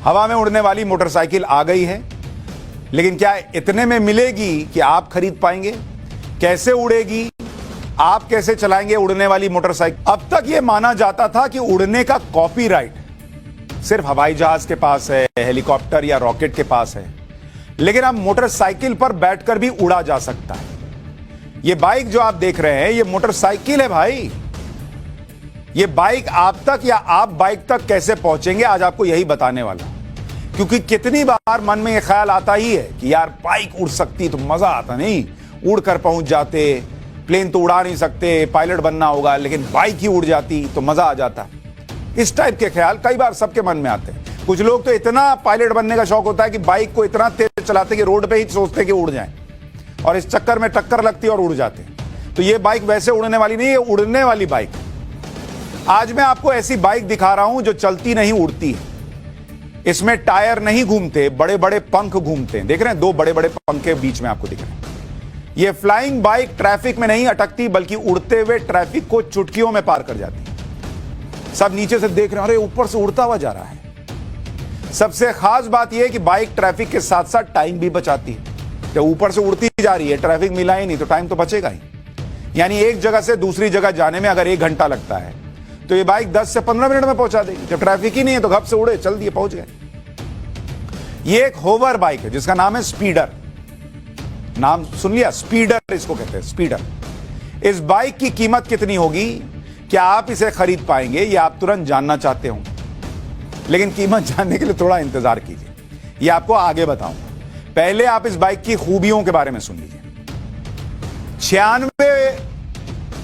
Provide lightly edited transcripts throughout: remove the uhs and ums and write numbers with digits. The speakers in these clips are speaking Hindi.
हवा में उड़ने वाली मोटरसाइकिल आ गई है, लेकिन क्या इतने में मिलेगी कि आप खरीद पाएंगे? कैसे उड़ेगी? आप कैसे चलाएंगे उड़ने वाली मोटरसाइकिल? अब तक यह माना जाता था कि उड़ने का कॉपीराइट सिर्फ हवाई जहाज के पास है, हेलीकॉप्टर या रॉकेट के पास है, लेकिन अब मोटरसाइकिल पर बैठकर भी उड़ा जा सकता है। यह बाइक जो आप देख रहे हैं, यह मोटरसाइकिल है भाई। यह बाइक आप तक या आप बाइक तक कैसे पहुंचेंगे, आज आपको यही बताने वाला। क्योंकि कितनी बार मन में यह ख्याल आता ही है कि यार बाइक उड़ सकती तो मजा आता, नहीं उड़कर पहुंच जाते, प्लेन तो उड़ा नहीं सकते, पायलट बनना होगा, लेकिन बाइक ही उड़ जाती तो मजा आ जाता। इस टाइप के ख्याल कई बार सबके मन में आते हैं। कुछ लोग तो इतना पायलट बनने का शौक होता है कि बाइक को इतना तेज चलाते कि रोड पे ही सोचते कि उड़ जाएं, और इस चक्कर में टक्कर लगती है और उड़ जाते हैं। तो ये बाइक वैसे उड़ने वाली नहीं है, उड़ने वाली बाइक। आज मैं आपको ऐसी बाइक दिखा रहा हूं जो चलती नहीं, उड़ती है। इसमें टायर नहीं घूमते, बड़े बड़े पंख घूमते हैं। देख रहे हैं, दो बड़े बड़े पंख के बीच में आपको दिख रहे हैं। यह फ्लाइंग बाइक ट्रैफिक में नहीं अटकती, बल्कि उड़ते हुए ट्रैफिक को चुटकियों में पार कर जाती है। सब नीचे से देख रहे हैं, अरे ऊपर से उड़ता हुआ जा रहा है। सबसे खास बात यह है कि बाइक ट्रैफिक के साथ साथ टाइम भी बचाती है। जब ऊपर से उड़ती जा रही है, ट्रैफिक मिला ही नहीं, तो टाइम तो बचेगा ही। यानी एक जगह से दूसरी जगह जाने में अगर 1 घंटा लगता है, तो ये बाइक 10 से 15 मिनट में पहुंचा देगी। जब ट्रैफिक ही नहीं है तो घप से उड़े, चल दिए, पहुंच गए। ये एक होवर बाइक है जिसका नाम है स्पीडर। नाम सुन लिया, स्पीडर इसको कहते हैं, स्पीडर। इस बाइक की कीमत कितनी होगी, क्या आप इसे खरीद पाएंगे, यह आप तुरंत जानना चाहते हो? लेकिन कीमत जानने के लिए थोड़ा इंतजार कीजिए, यह आपको आगे बताऊंगा। पहले आप इस बाइक की खूबियों के बारे में सुन लीजिए। 96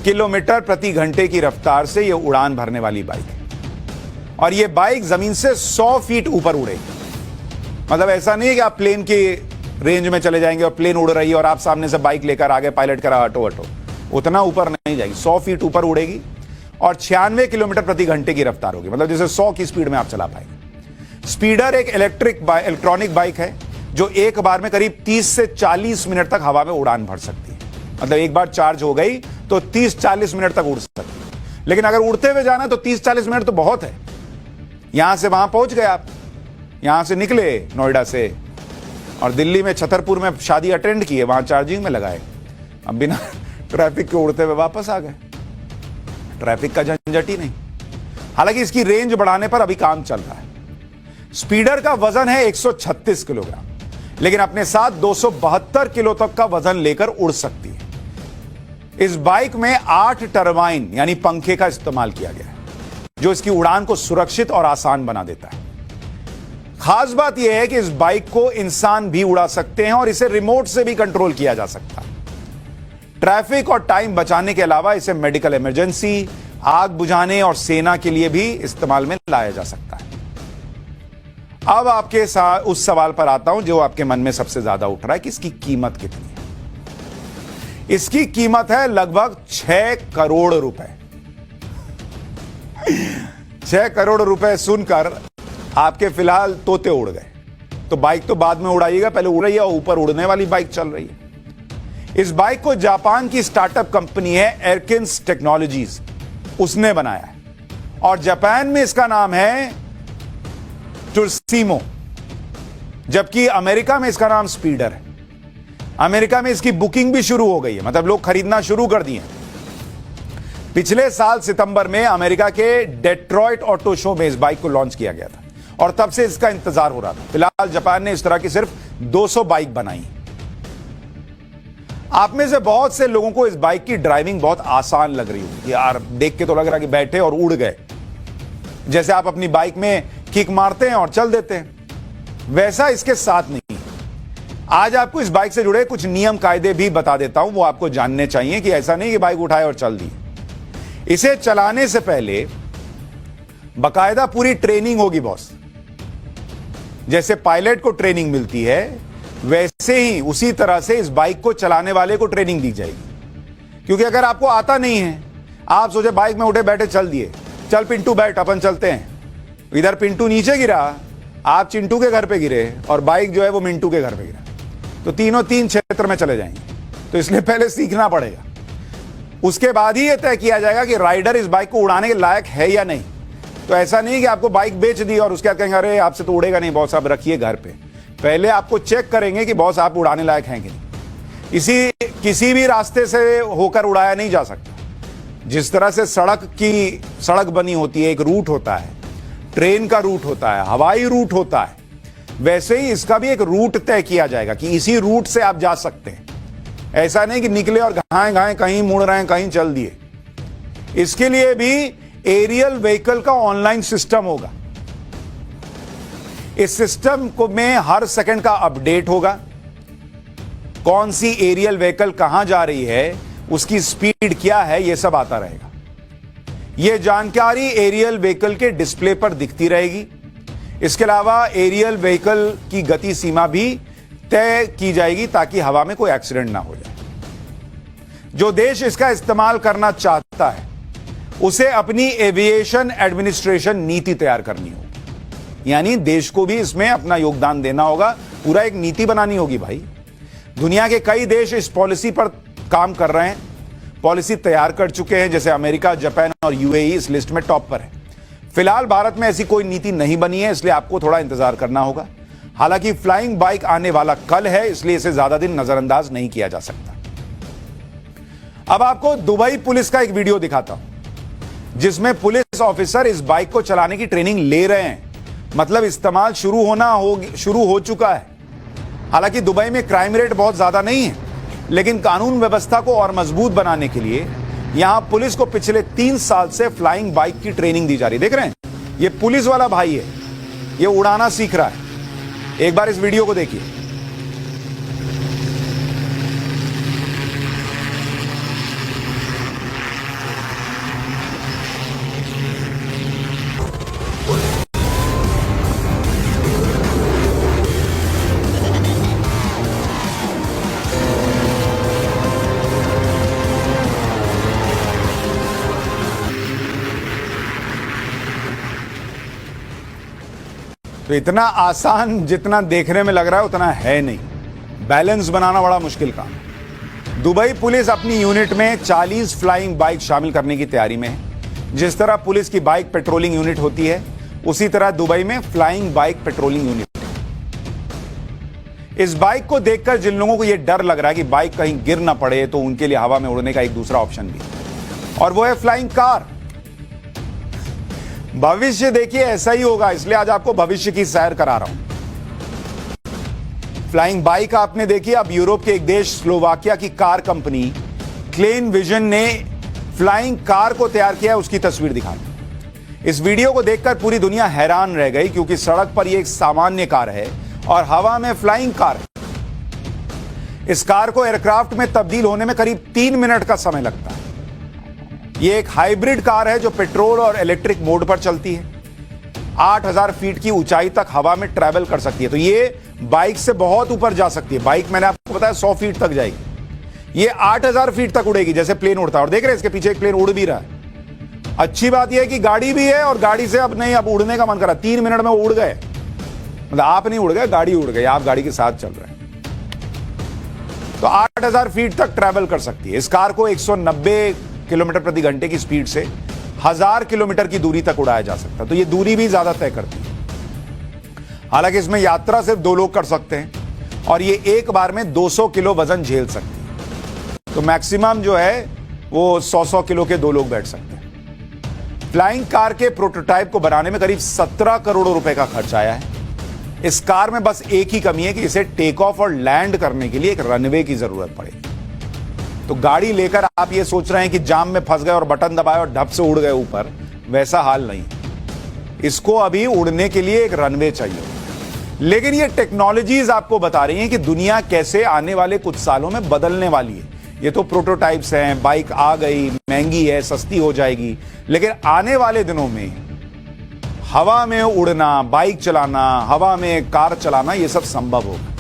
किलोमीटर प्रति घंटे की रफ्तार से यह उड़ान भरने वाली बाइक है, और यह बाइक जमीन से 100 फीट ऊपर उड़ेगी। मतलब ऐसा नहीं है कि आप प्लेन की रेंज में चले जाएंगे और प्लेन उड़ रही है और आप सामने से बाइक लेकर आगे पायलट करा हटो हटो, उतना ऊपर नहीं जाएगी। 100 फीट ऊपर उड़ेगी और 96 किलोमीटर प्रति घंटे की रफ्तार होगी, मतलब जैसे 100 की स्पीड में आप चला पाएंगे। स्पीडर एक इलेक्ट्रॉनिक बाइक है जो एक बार में करीब 30 से 40 मिनट तक हवा में उड़ान भर सकती है। मतलब एक बार चार्ज हो गई तो 30-40 मिनट तक उड़ सकती है। लेकिन अगर उड़ते हुए जाना तो 30-40 मिनट तो बहुत है। यहां से वहां पहुंच गए आप, यहां से निकले नोएडा से और दिल्ली में छतरपुर में शादी अटेंड की है, वहां चार्जिंग में लगाए, अब बिना ट्रैफिक के उड़ते हुए वापस आ गए। ट्रैफिक का झंझट ही नहीं। हालांकि इसकी रेंज बढ़ाने पर अभी काम चल रहा है। स्पीडर का वजन है 136 किलोग्राम, लेकिन अपने साथ 272 किलो तक का वजन लेकर उड़ सकती है। इस बाइक में 8 टरबाइन यानी पंखे का इस्तेमाल किया गया है, जो इसकी उड़ान को सुरक्षित और आसान बना देता है। खास बात यह है कि इस बाइक को इंसान भी उड़ा सकते हैं और इसे रिमोट से भी कंट्रोल किया जा सकता है। ट्रैफिक और टाइम बचाने के अलावा इसे मेडिकल इमरजेंसी, आग बुझाने और सेना के लिए भी इस्तेमाल में लाया जा सकता है। अब आपके उस सवाल पर आता हूं जो आपके मन में सबसे ज्यादा उठ रहा है कि इसकी कीमत कितनी है। इसकी कीमत है लगभग 6 करोड़ रुपए। 6 करोड़ रुपए सुनकर आपके फिलहाल तोते उड़ गए। तो बाइक तो बाद में उड़ाइएगा, पहले उड़ रही है और ऊपर उड़ने वाली बाइक चल रही है। इस बाइक को जापान की स्टार्टअप कंपनी है एरकिन्स टेक्नोलॉजीज, उसने बनाया है, और जापान में इसका नाम है टुर्सीमो, जबकि अमेरिका में इसका नाम स्पीडर है। अमेरिका में इसकी बुकिंग भी शुरू हो गई है, मतलब लोग खरीदना शुरू कर दिए। पिछले साल सितंबर में अमेरिका के डेट्रॉइट ऑटो शो में इस बाइक को लॉन्च किया गया था, और तब से इसका इंतजार हो रहा था। फिलहाल जापान ने इस तरह की सिर्फ 200 बाइक बनाई। आप में से बहुत से लोगों को इस बाइक की ड्राइविंग बहुत आसान लग रही होगी। यार देख के तो लग रहा कि बैठे और उड़ गए, जैसे आप अपनी बाइक में किक मारते हैं और चल देते हैं। वैसा इसके साथ नहीं। आज आपको इस बाइक से जुड़े कुछ नियम कायदे भी बता देता हूं, वो आपको जानने चाहिए कि ऐसा नहीं कि बाइक उठाए और चल दी। इसे चलाने से पहले बकायदा पूरी ट्रेनिंग होगी बॉस। जैसे पायलट को ट्रेनिंग मिलती है, वैसे ही उसी तरह से इस बाइक को चलाने वाले को ट्रेनिंग दी जाएगी। क्योंकि अगर आपको आता नहीं है, आप सोचे बाइक में उठे बैठे चल दिए, चल पिंटू बैठ अपन चलते हैं, इधर पिंटू नीचे गिरा, आप चिंटू के घर पे गिरे, और बाइक जो है वो मिंटू के घर पे गिरा, तो तीनों तीन क्षेत्र में चले जाएंगे। तो इसलिए पहले सीखना पड़ेगा। उसके बाद ही यह तय किया जाएगा कि राइडर इस बाइक को उड़ाने के लायक है या नहीं। तो ऐसा नहीं कि आपको बाइक बेच दी और उसके बाद कहेंगे अरे आपसे तो उड़ेगा नहीं बॉस, आप रखिए घर पे। पहले आपको चेक करेंगे कि बॉस आप उड़ाने लायक हैं कि नहीं। किसी भी रास्ते से होकर उड़ाया नहीं जा सकता। जिस तरह से सड़क बनी होती है, एक रूट होता है, ट्रेन का रूट होता है, हवाई रूट होता है, वैसे ही इसका भी एक रूट तय किया जाएगा कि इसी रूट से आप जा सकते हैं। ऐसा नहीं कि निकले और घाए कहीं मुड़ रहे हैं, कहीं चल दिए। इसके लिए भी एरियल व्हीकल का ऑनलाइन सिस्टम होगा। इस सिस्टम को में हर सेकंड का अपडेट होगा। कौन सी एरियल व्हीकल कहां जा रही है, उसकी स्पीड क्या है, यह सब आता रहेगा। यह जानकारी एरियल व्हीकल के डिस्प्ले पर दिखती रहेगी। इसके अलावा एरियल व्हीकल की गति सीमा भी तय की जाएगी ताकि हवा में कोई एक्सीडेंट ना हो जाए। जो देश इसका इस्तेमाल करना चाहता है उसे अपनी एविएशन एडमिनिस्ट्रेशन नीति तैयार करनी होगी। यानी देश को भी इसमें अपना योगदान देना होगा, पूरा एक नीति बनानी होगी भाई। दुनिया के कई देश इस पॉलिसी पर काम कर रहे हैं, पॉलिसी तैयार कर चुके हैं, जैसे अमेरिका, जापान और यूएई इस लिस्ट में टॉप पर है। फिलहाल भारत में ऐसी कोई नीति नहीं बनी है, इसलिए आपको थोड़ा इंतजार करना होगा। हालांकि फ्लाइंग बाइक आने वाला कल है, इसलिए इसे ज्यादा दिन नजरअंदाज नहीं किया जा सकता। अब आपको दुबई पुलिस का एक वीडियो दिखाता हूं जिसमें पुलिस ऑफिसर इस बाइक को चलाने की ट्रेनिंग ले रहे हैं। मतलब इस्तेमाल शुरू हो चुका है। हालांकि दुबई में क्राइम रेट बहुत ज्यादा नहीं है, लेकिन कानून व्यवस्था को और मजबूत बनाने के लिए यहां पुलिस को पिछले 3 साल से फ्लाइंग बाइक की ट्रेनिंग दी जा रही है। देख रहे हैं, ये पुलिस वाला भाई है, ये उड़ाना सीख रहा है। एक बार इस वीडियो को देखिए। तो इतना आसान जितना देखने में लग रहा है उतना है नहीं। बैलेंस बनाना बड़ा मुश्किल काम है। दुबई पुलिस अपनी यूनिट में 40 फ्लाइंग बाइक शामिल करने की तैयारी में है। जिस तरह पुलिस की बाइक पेट्रोलिंग यूनिट होती है, उसी तरह दुबई में फ्लाइंग बाइक पेट्रोलिंग यूनिट है। इस बाइक को देखकर जिन लोगों को यह डर लग रहा है कि बाइक कहीं गिर ना पड़े, तो उनके लिए हवा में उड़ने का एक दूसरा ऑप्शन भी है, और वो है फ्लाइंग कार। भविष्य देखिए ऐसा ही होगा, इसलिए आज आपको भविष्य की सैर करा रहा हूं। फ्लाइंग बाइक आपने देखी। अब यूरोप के एक देश स्लोवाकिया की कार कंपनी क्लेन विजन ने फ्लाइंग कार को तैयार किया, उसकी तस्वीर दिखा दी। इस वीडियो को देखकर पूरी दुनिया हैरान रह गई, क्योंकि सड़क पर यह एक सामान्य कार है और हवा में फ्लाइंग कार है। इस कार को एयरक्राफ्ट में तब्दील होने में करीब 3 मिनट का समय लगता है। यह एक हाइब्रिड कार है जो पेट्रोल और इलेक्ट्रिक मोड पर चलती है। 8000 फीट की ऊंचाई तक हवा में ट्रैवल कर सकती है। तो ये बाइक से बहुत ऊपर जा सकती है। बाइक मैंने आपको बताया 100 फीट तक जाएगी, ये 8000 फीट तक उड़ेगी, जैसे प्लेन उड़ता है। और देख रहे हैं इसके पीछे एक प्लेन उड़ भी रहा है। अच्छी बात यह है कि गाड़ी भी है, और गाड़ी से अब नहीं, अब उड़ने का मन करा। 3 मिनट में उड़ गए, मतलब आप नहीं उड़ गए, गाड़ी उड़ गई, आप गाड़ी के साथ चल रहे हैं। तो 8000 फीट तक ट्रैवल कर सकती है। इस कार को 190 किलोमीटर प्रति घंटे की स्पीड से 1000 किलोमीटर की दूरी तक उड़ाया जा सकता है। तो यह दूरी भी ज्यादा तय करती है। हालांकि इसमें यात्रा सिर्फ 2 लोग कर सकते हैं, और ये एक बार में 200 किलो वजन झेल सकती है। तो मैक्सिमम जो है वो 100 किलो के 2 लोग बैठ सकते हैं। फ्लाइंग कार के प्रोटोटाइप को बनाने में करीब 17 करोड़ रुपए का खर्च आया है। इस कार में बस एक ही कमी है कि इसे टेक ऑफ और लैंड करने के लिए एक रनवे की जरूरत पड़ेगी। तो गाड़ी लेकर आप ये सोच रहे हैं कि जाम में फंस गए और बटन दबाए और ढप से उड़ गए ऊपर, वैसा हाल नहीं। इसको अभी उड़ने के लिए एक रनवे चाहिए। लेकिन ये टेक्नोलॉजीज आपको बता रही हैं कि दुनिया कैसे आने वाले कुछ सालों में बदलने वाली है। ये तो प्रोटोटाइप्स हैं, बाइक आ गई, महंगी है, सस्ती हो जाएगी, लेकिन आने वाले दिनों में हवा में उड़ना, बाइक चलाना, हवा में कार चलाना, ये सब संभव होगा।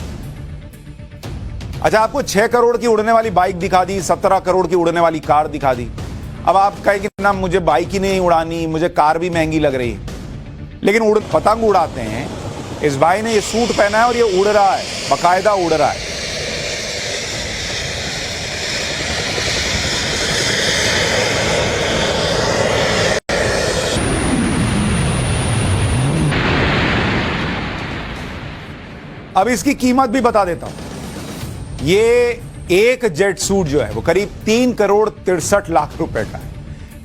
अच्छा, आपको 6 करोड़ की उड़ने वाली बाइक दिखा दी, 17 करोड़ की उड़ने वाली कार दिखा दी। अब आप कहेंगे ना मुझे बाइक ही नहीं उड़ानी, मुझे कार भी महंगी लग रही है। लेकिन पतंग उड़ाते हैं। इस भाई ने ये सूट पहना है और ये उड़ रहा है, बाकायदा उड़ रहा है। अब इसकी कीमत भी बता देता हूं। ये एक जेट सूट जो है वो करीब 3,63,00,000 रुपए का है।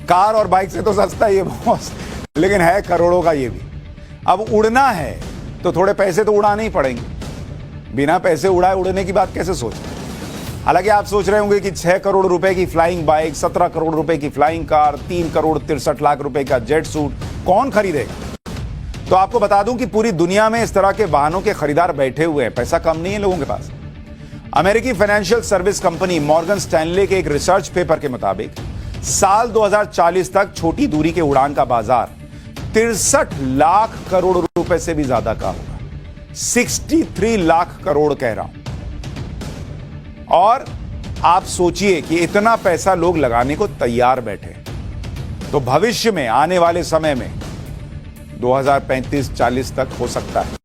कार और बाइक से तो सस्ता है ये बॉस, लेकिन है करोड़ों का ये भी। अब उड़ना है तो थोड़े पैसे तो उड़ाने ही पड़ेंगे। बिना पैसे उड़ाए उड़ने की बात कैसे सोच रहे हैं? हालांकि आप सोच रहे होंगे कि 6 करोड़ रुपए की फ्लाइंग बाइक, 17 करोड़ रुपए की फ्लाइंग कार, 3,63,00,000 रुपए का जेट सूट कौन खरीदेगा? तो आपको बता दूं कि पूरी दुनिया में इस तरह के वाहनों के खरीदार बैठे हुए हैं। पैसा कम नहीं है लोगों के पास। अमेरिकी financial service company Morgan Stanley के एक रिसर्च पेपर के मुताबिक साल 2040 तक छोटी दूरी के उड़ान का बाजार 63 लाख करोड़ रुपए से भी ज्यादा का होगा। 63 लाख करोड़ कह रहा हूं। और आप सोचिए कि इतना पैसा लोग लगाने को तैयार बैठे, तो भविष्य में आने वाले समय में 2035-40 तक हो सकता है